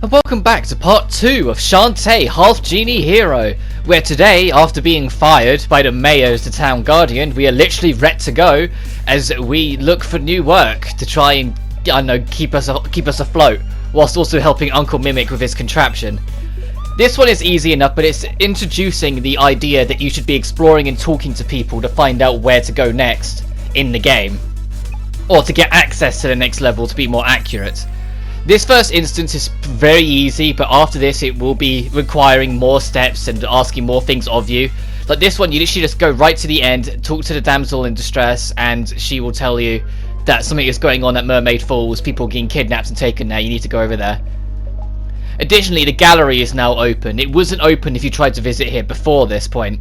And welcome back to part 2 of Shantae, Half Genie Hero, where today, after being fired by the mayor as the town guardian, we are literally ready to go as we look for new work to try and, I don't know, keep us afloat, whilst also helping Uncle Mimic with his contraption. This one is easy enough, but it's introducing the idea that you should be exploring and talking to people to find out where to go next in the game, or to get access to the next level, to be more accurate. This first instance is very easy, but after this it will be requiring more steps and asking more things of you. Like this one, you literally just go right to the end, talk to the damsel in distress, and she will tell you that something is going on at Mermaid Falls, people getting kidnapped and taken there, you need to go over there. Additionally, the gallery is now open. It wasn't open if you tried to visit here before this point.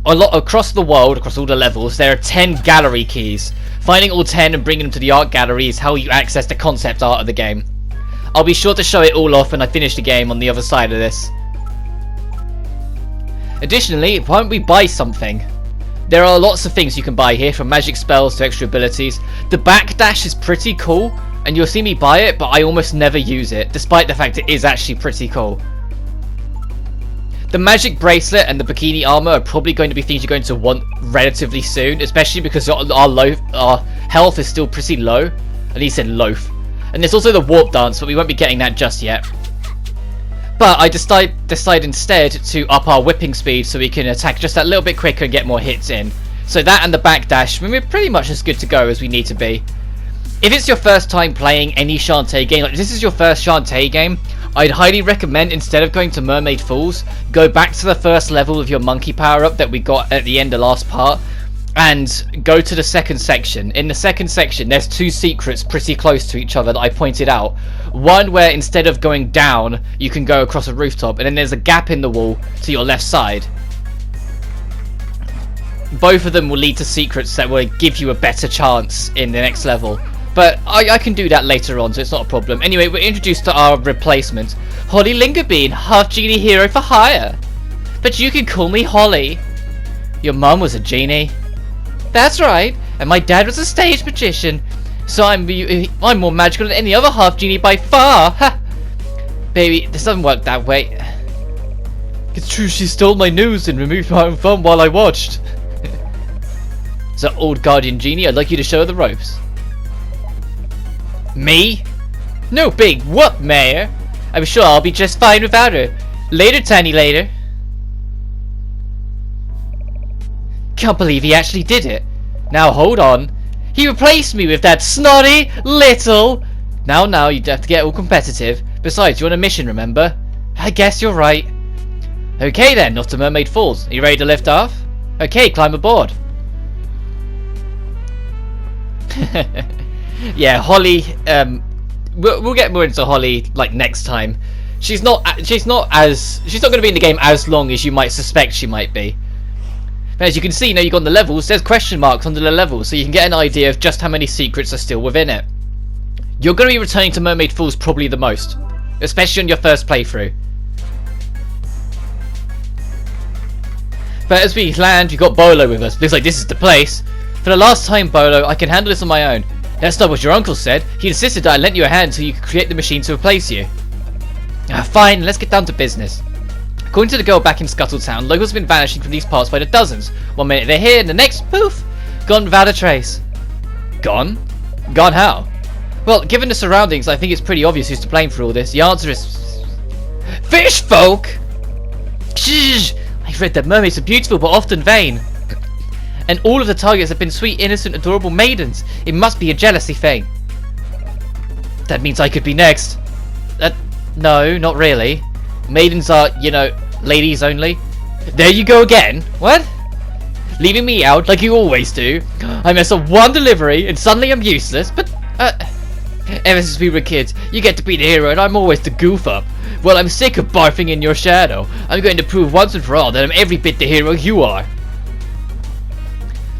Across the world, across all the levels, there are 10 gallery keys. Finding all 10 and bringing them to the art gallery is how you access the concept art of the game. I'll be sure to show it all off when I finish the game on the other side of this. Additionally, why don't we buy something? There are lots of things you can buy here, from magic spells to extra abilities. The backdash is pretty cool, and you'll see me buy it, but I almost never use it, despite the fact it is actually pretty cool. The magic bracelet and the bikini armor are probably going to be things you're going to want relatively soon, especially because our health is still pretty low. At least in loaf. And there's also the warp dance, but we won't be getting that just yet. But I decide instead to up our whipping speed so we can attack just that little bit quicker and get more hits in. So that and the backdash, I mean, we're pretty much as good to go as we need to be. If it's your first time playing any Shantae game, like this is your first Shantae game, I'd highly recommend, instead of going to Mermaid Falls, go back to the first level of your monkey power-up that we got at the end of last part, and go to the second section. In the second section, there's 2 secrets pretty close to each other that I pointed out. One where instead of going down, you can go across a rooftop, and then there's a gap in the wall to your left side. Both of them will lead to secrets that will give you a better chance in the next level. But I can do that later on, so it's not a problem. Anyway, we're introduced to our replacement, Holly Lingerbean, half genie hero for hire. But you can call me Holly. Your mum was a genie. That's right, and my dad was a stage magician. So I'm more magical than any other half genie by far. Ha! Baby, this doesn't work that way. It's true, she stole my news and removed my own phone while I watched. So, old guardian genie, I'd like you to show her the ropes. Me? No big whoop, Mayor. I'm sure I'll be just fine without her. Later, Tiny, later. Can't believe he actually did it. Now hold on. He replaced me with that snotty little... Now, you'd have to get all competitive. Besides, you're on a mission, remember? I guess you're right. Okay then, off to Mermaid Falls. Are you ready to lift off? Okay, climb aboard. Yeah, Holly, we'll get more into Holly like next time. She's not going to be in the game as long as you might suspect she might be. But as you can see, now you've got the levels, there's question marks under the levels, so you can get an idea of just how many secrets are still within it. You're going to be returning to Mermaid Falls probably the most, especially on your first playthrough. But as we land, you've got Bolo with us. Looks like this is the place. For the last time, Bolo, I can handle this on my own. That's not what your uncle said. He insisted that I lent you a hand so you could create the machine to replace you. Fine, let's get down to business. According to the girl back in Scuttletown, locals have been vanishing from these parts by the dozens. One minute they're here, and the next, poof, gone without a trace. Gone? Gone how? Well, given the surroundings, I think it's pretty obvious who's to blame for all this. The answer is... Fish folk! Shh! I've read that mermaids are beautiful but often vain. And all of the targets have been sweet, innocent, adorable maidens. It must be a jealousy thing. That means I could be next. No, not really. Maidens are, you know, ladies only. There you go again. What? Leaving me out like you always do. I mess up one delivery and suddenly I'm useless. But, ever since we were kids, you get to be the hero and I'm always the goof up. Well, I'm sick of barfing in your shadow. I'm going to prove once and for all that I'm every bit the hero you are.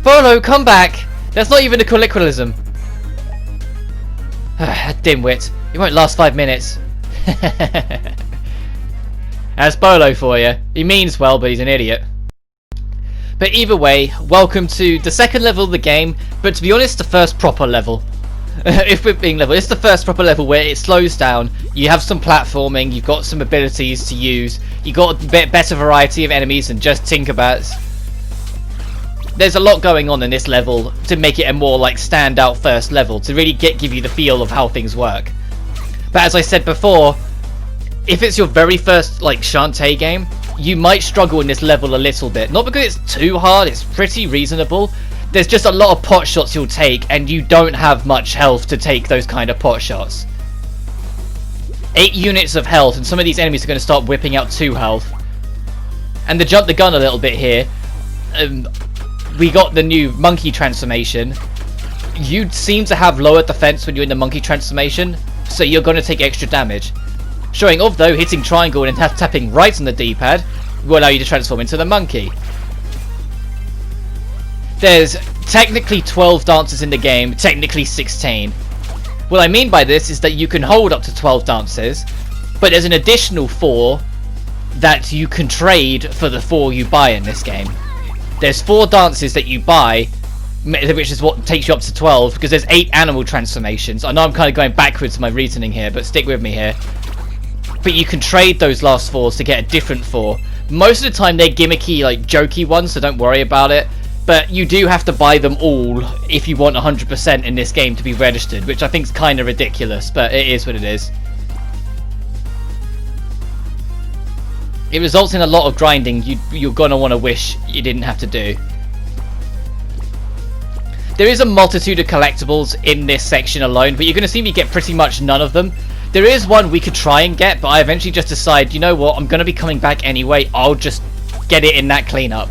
Bolo, come back! That's not even a colloquialism. That dimwit. It won't last 5 minutes. That's Bolo for you. He means well, but he's an idiot. But either way, welcome to the second level of the game, but to be honest, the first proper level. if we're being level, it's the first proper level where it slows down. You have some platforming, you've got some abilities to use, you got a bit better variety of enemies than just Tinkerbats. There's a lot going on in this level to make it a more like standout first level, to really give you the feel of how things work. But as I said before, if it's your very first like Shantae game, you might struggle in this level a little bit. Not because it's too hard, it's pretty reasonable. There's just a lot of pot shots you'll take, and you don't have much health to take those kind of pot shots. 8 units of health, and some of these enemies are going to start whipping out 2 health. And to jump the gun a little bit here, we got the new monkey transformation. You seem to have lower defense when you're in the monkey transformation, so you're going to take extra damage. Showing off though, hitting triangle and tapping right on the D-pad will allow you to transform into the monkey. There's technically 12 dances in the game, technically 16. What I mean by this is that you can hold up to 12 dances, but there's an additional 4 that you can trade for the 4 you buy in this game. There's 4 dances that you buy, which is what takes you up to 12, because there's 8 animal transformations. I know I'm kind of going backwards in my reasoning here, but stick with me here. But you can trade those last 4s to get a different 4. Most of the time they're gimmicky, like jokey ones, so don't worry about it. But you do have to buy them all if you want 100% in this game to be registered, which I think is kind of ridiculous, but it is what it is. It results in a lot of grinding you're gonna want to wish you didn't have to do. There is a multitude of collectibles in this section alone, but you're gonna see me get pretty much none of them. There is one we could try and get, but I eventually just decide, you know what, I'm going to be coming back anyway, I'll just get it in that cleanup.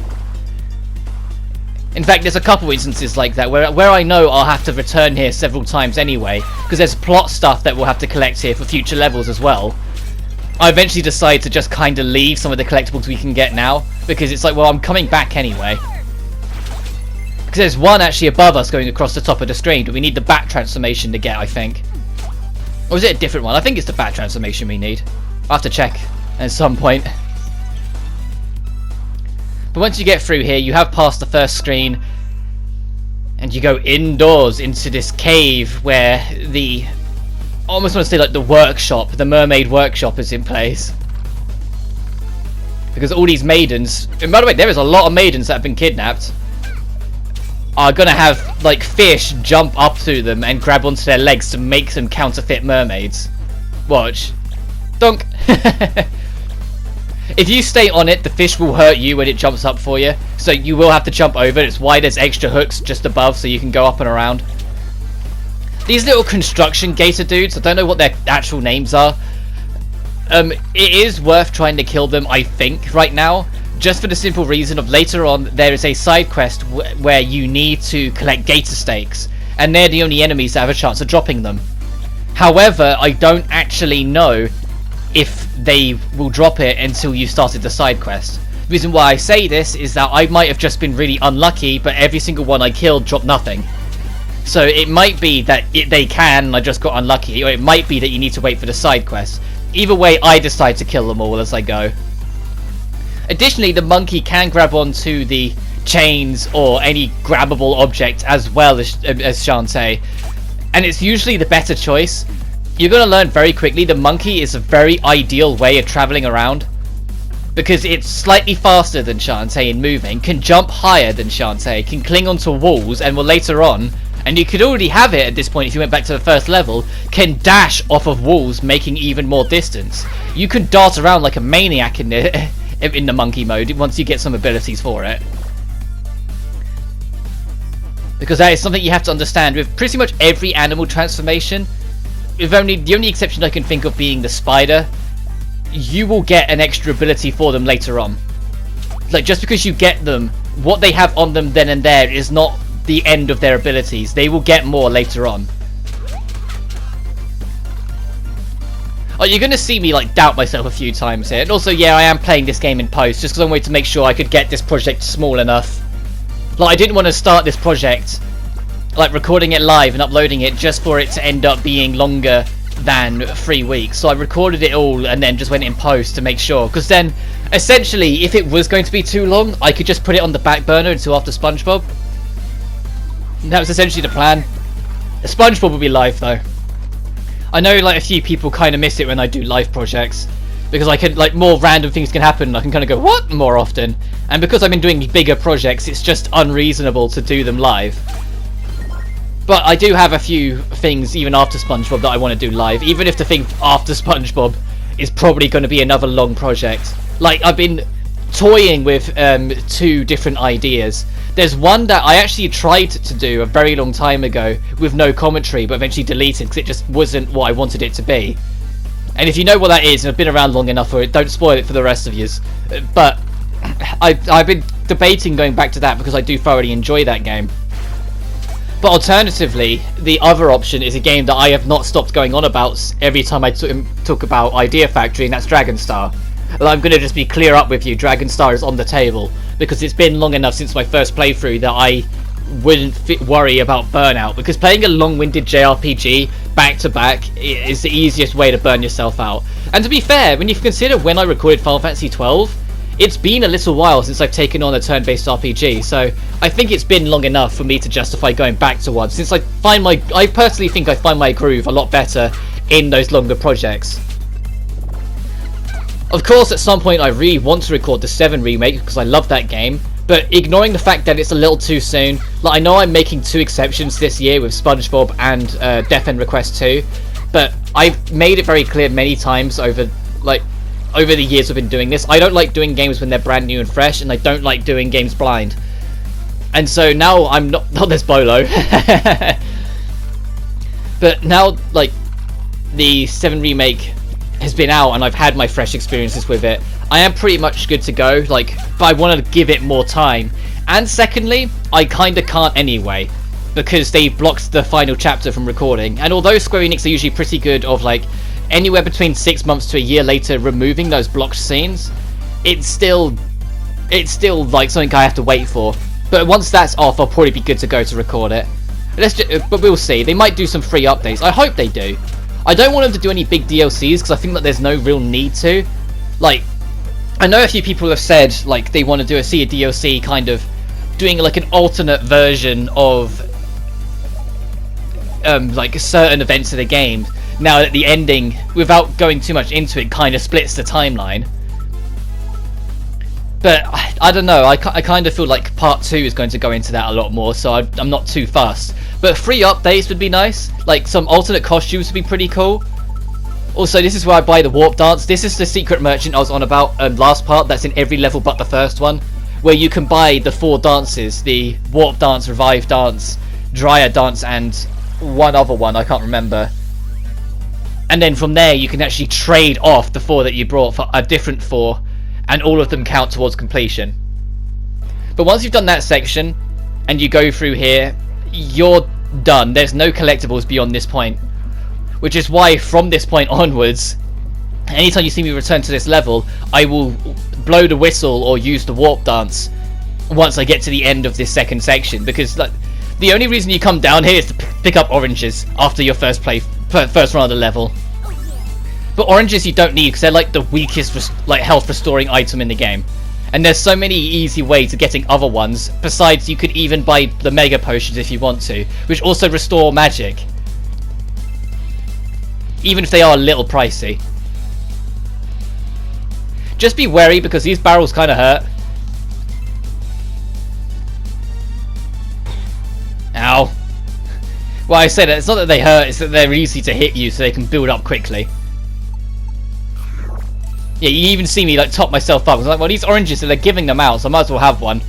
In fact, there's a couple instances like that where I know I'll have to return here several times anyway, because there's plot stuff that we'll have to collect here for future levels as well. I eventually decide to just kind of leave some of the collectibles we can get now, because it's like, well, I'm coming back anyway. Because there's one actually above us going across the top of the screen, but we need the bat transformation to get, I think. Or is it a different one? I think it's the bat transformation we need. I'll have to check at some point. But once you get through here, you have passed the first screen, and you go indoors into this cave where the... I almost want to say like the workshop, the Mermaid Workshop is in place. Because all these maidens... And by the way, there is a lot of maidens that have been kidnapped. Are gonna have like fish jump up to them and grab onto their legs to make them counterfeit mermaids. Watch. Dunk. If you stay on it, the fish will hurt you when it jumps up for you, so you will have to jump over. It's why there's extra hooks just above so you can go up and around. These little construction gator dudes, I don't know what their actual names are. It is worth trying to kill them, I think, right now. Just for the simple reason of later on there is a side quest where you need to collect gator steaks, and they're the only enemies that have a chance of dropping them. However, I don't actually know if they will drop it until you started the side quest. The reason why I say this is that I might have just been really unlucky, but every single one I killed dropped nothing. So it might be that they can, and I just got unlucky, or it might be that you need to wait for the side quest. Either way, I decide to kill them all as I go. Additionally, the monkey can grab onto the chains or any grabbable object as well as Shantae, and it's usually the better choice. You're going to learn very quickly the monkey is a very ideal way of travelling around, because it's slightly faster than Shantae in moving, can jump higher than Shantae, can cling onto walls, and will later on, and you could already have it at this point if you went back to the first level, can dash off of walls, making even more distance. You can dart around like a maniac in the monkey mode once you get some abilities for it. Because that is something you have to understand with pretty much every animal transformation. With the only exception I can think of being the spider, you will get an extra ability for them later on. Like, just because you get them, what they have on them then and there is not the end of their abilities. They will get more later on. Oh, you're going to see me like doubt myself a few times here. And also, yeah, I am playing this game in post just because I wanted to make sure I could get this project small enough. Like, I didn't want to start this project like recording it live and uploading it just for it to end up being longer than 3 weeks. So I recorded it all and then just went in post to make sure, because then essentially if it was going to be too long, I could just put it on the back burner until after SpongeBob. And that was essentially the plan. SpongeBob will be live though. I know like a few people kind of miss it when I do live projects, because I can, like, more random things can happen and I can kind of go, what, more often. And because I've been doing bigger projects, it's just unreasonable to do them live. But I do have a few things even after SpongeBob that I want to do live, even if the thing after SpongeBob is probably going to be another long project. Like, I've been toying with 2 different ideas. There's one that I actually tried to do a very long time ago with no commentary, but eventually deleted because it just wasn't what I wanted it to be. And if you know what that is and have been around long enough for it, don't spoil it for the rest of you. But I've been debating going back to that because I do thoroughly enjoy that game. But alternatively, the other option is a game that I have not stopped going on about every time I talk about Idea Factory, and that's Dragon Star. And I'm going to just be clear up with you, Dragon Star is on the table, because it's been long enough since my first playthrough that I wouldn't worry about burnout, because playing a long-winded JRPG back to back is the easiest way to burn yourself out. And to be fair, when you consider when I recorded Final Fantasy XII, it's been a little while since I've taken on a turn-based RPG, so I think it's been long enough for me to justify going back to one, since I personally think I find my groove a lot better in those longer projects. Of course, at some point I really want to record the 7 remake because I love that game, but ignoring the fact that it's a little too soon, like, I know I'm making 2 exceptions this year with SpongeBob and Death End Request 2, but I've made it very clear many times over the years I've been doing this, I don't like doing games when they're brand new and fresh, and I don't like doing games blind. And so now I'm not there's Bolo. But now, like, the 7 remake has been out and I've had my fresh experiences with it, I am pretty much good to go, like, but I want to give it more time. And secondly, I kinda can't anyway, because they blocked the final chapter from recording, and although Square Enix are usually pretty good of, like, anywhere between 6 months to a year later removing those blocked scenes, it's still like something I have to wait for. But once that's off, I'll probably be good to go to record it. But we'll see. They might do some free updates. I hope they do. I don't want them to do any big DLCs because I think that there's no real need to. Like, I know a few people have said like they want to see a DLC kind of doing like an alternate version of like certain events of the game. Now that the ending, without going too much into it, kind of splits the timeline. But I don't know, I kind of feel like part 2 is going to go into that a lot more, so I'm not too fussed. But free updates would be nice, like some alternate costumes would be pretty cool. Also, this is where I buy the warp dance. This is the secret merchant I was on about last part, that's in every level but the first one, where you can buy the 4 dances, the warp dance, revive dance, dryad dance, and one other one, I can't remember. And then from there you can actually trade off the 4 that you brought for a different 4, and all of them count towards completion. But once you've done that section and you go through here, you're done. There's no collectibles beyond this point, which is why from this point onwards, anytime you see me return to this level, I will blow the whistle or use the warp dance once I get to the end of this second section, because like, the only reason you come down here is to pick up oranges after your first run of the level. But oranges you don't need because they're like the weakest health restoring item in the game. And there's so many easy ways of getting other ones. Besides, you could even buy the mega potions if you want to, which also restore magic. Even if they are a little pricey. Just be wary because these barrels kind of hurt. Ow. Well, I said it's not that they hurt, it's that they're easy to hit you so they can build up quickly. Yeah, you even see me like top myself up. I was like, well, these oranges, so they're giving them out, so I might as well have one.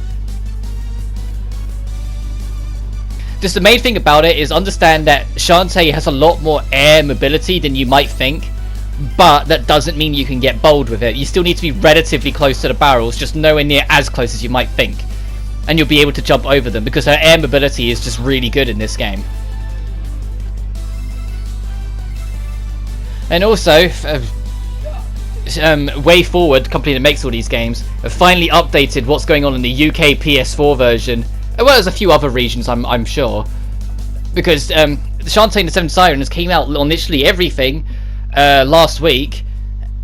Just the main thing about it is understand that Shantae has a lot more air mobility than you might think, but that doesn't mean you can get bold with it. You still need to be relatively close to the barrels, just nowhere near as close as you might think. And you'll be able to jump over them because her air mobility is just really good in this game. And also, Way Forward, company that makes all these games, have finally updated what's going on in the UK PS4 version, as well as a few other regions, I'm sure. Because Shantae and the Seven Sirens came out on literally everything last week,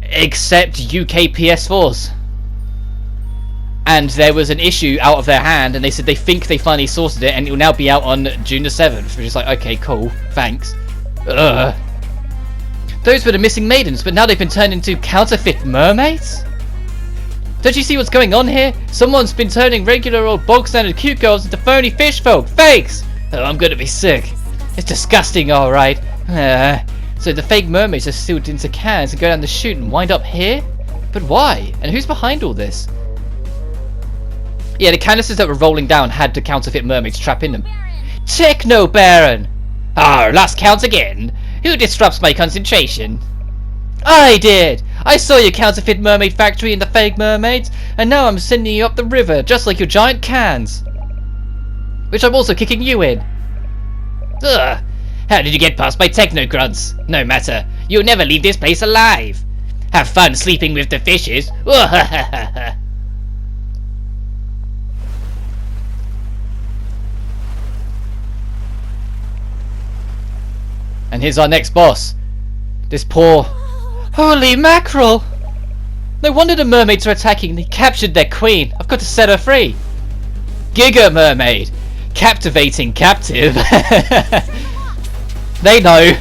except UK PS4s. and there was an issue out of their hand, and they said they think they finally sorted it, and it will now be out on June the 7th, which is like, okay, cool, thanks. Ugh. Those were the missing maidens, but now they've been turned into counterfeit mermaids? Don't you see what's going on here? Someone's been turning regular old bog standard cute girls into phony fish folk, fakes! Oh, I'm gonna be sick. It's disgusting, alright. So the fake mermaids are sealed into cans and go down the chute and wind up here? But why? And who's behind all this? Yeah, the canisters that were rolling down had the counterfeit mermaids trapped in them. Techno Baron! Last count again. Who disrupts my concentration? I did! I saw your counterfeit mermaid factory and the fake mermaids, and now I'm sending you up the river, just like your giant cans. Which I'm also kicking you in. Ugh! How did you get past my techno grunts? No matter, you'll never leave this place alive. Have fun sleeping with the fishes. And here's our next boss. This poor... Holy mackerel! No wonder the mermaids are attacking. They captured their queen. I've got to set her free. Giga mermaid. Captivating captive. They know.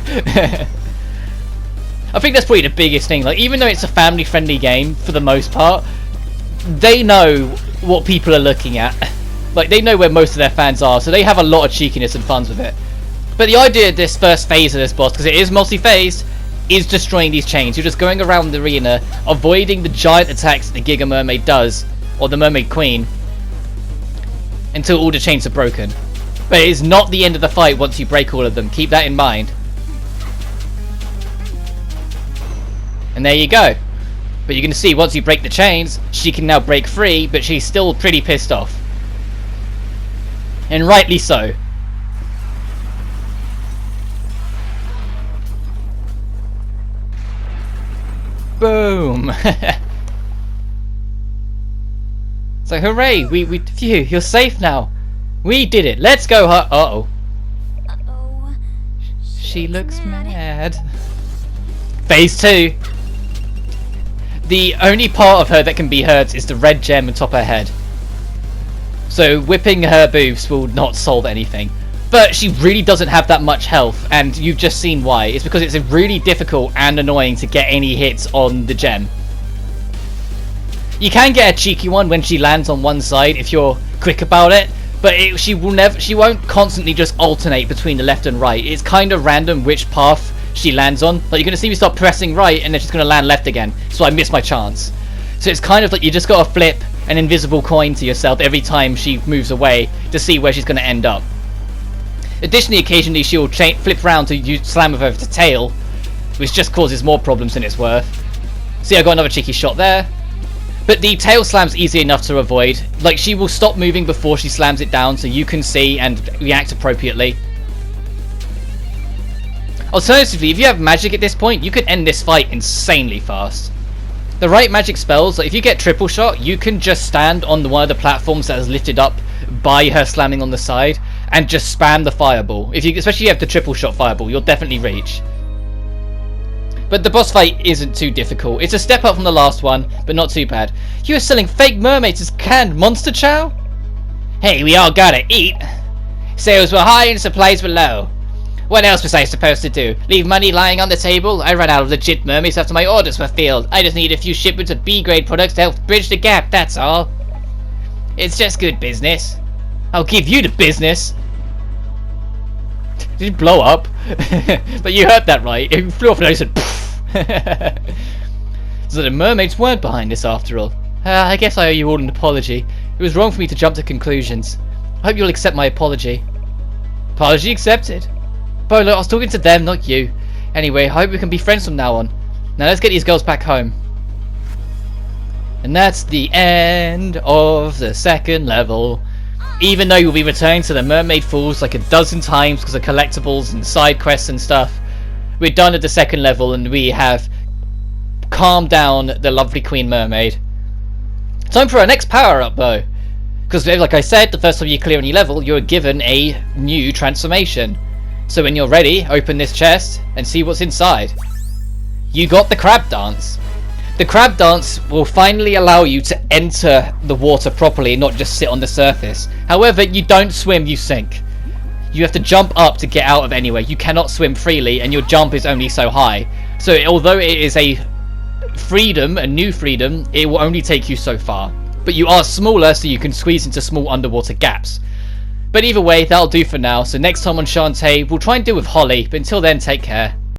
I think that's probably the biggest thing. Like, even though it's a family-friendly game for the most part, they know what people are looking at. Like, they know where most of their fans are, so they have a lot of cheekiness and fun with it. But the idea of this first phase of this boss, because it is multi-phased, is destroying these chains. You're just going around the arena, avoiding the giant attacks that the Giga Mermaid does, or the Mermaid Queen, until all the chains are broken. But it is not the end of the fight once you break all of them. Keep that in mind. And there you go. But you can see once you break the chains, she can now break free, but she's still pretty pissed off. And rightly so. Boom! So hooray! Phew, you're safe now. We did it. Let's go. Uh-oh. She looks mad. Phase 2. The only part of her that can be hurt is the red gem on top of her head. So whipping her boobs will not solve anything. But she really doesn't have that much health, and you've just seen why. It's because it's really difficult and annoying to get any hits on the gem. You can get a cheeky one when she lands on one side if you're quick about it, but she won't constantly just alternate between the left and right. It's kind of random which path she lands on. Like, you're going to see me start pressing right and then she's going to land left again, so I miss my chance. So it's kind of like you just got to flip an invisible coin to yourself every time she moves away to see where she's going to end up. Additionally, occasionally she'll flip around to slam with her tail, which just causes more problems than it's worth. See, I got another cheeky shot there. But the tail slam's easy enough to avoid. Like, she will stop moving before she slams it down, so you can see and react appropriately. Alternatively, if you have magic at this point, you can end this fight insanely fast. The right magic spells, like if you get triple shot, you can just stand on one of the platforms that is lifted up by her slamming on the side and just spam the fireball. Especially if you have the triple shot fireball, you'll definitely reach. But the boss fight isn't too difficult. It's a step up from the last one, but not too bad. You are selling fake mermaids as canned monster chow? Hey, we all gotta eat. Sales were high and supplies were low. What else was I supposed to do? Leave money lying on the table? I ran out of legit mermaids after my orders were filled. I just need a few shipments of B-grade products to help bridge the gap, that's all. It's just good business. I'll give you the business. Did it blow up? But you heard that right. It flew off and I said poof. So the mermaids weren't behind this after all. I guess I owe you all an apology. It was wrong for me to jump to conclusions. I hope you'll accept my apology. Apology accepted. Bolo, I was talking to them, not you. Anyway, I hope we can be friends from now on. Now let's get these girls back home. And that's the end of the second level. Even though you'll be returning to the Mermaid Falls like a dozen times because of collectibles and side quests and stuff, we're done at the second level and we have calmed down the lovely Queen Mermaid. Time for our next power up though. Because like I said, the first time you clear any level, you're given a new transformation. So when you're ready, open this chest and see what's inside. You got the crab dance. The crab dance will finally allow you to enter the water properly and not just sit on the surface. However, you don't swim, you sink. You have to jump up to get out of anywhere. You cannot swim freely, and your jump is only so high. So although it is a new freedom, it will only take you so far. But you are smaller, so you can squeeze into small underwater gaps. But either way, that'll do for now. So next time on Shantae, we'll try and deal with Holly. But until then, take care.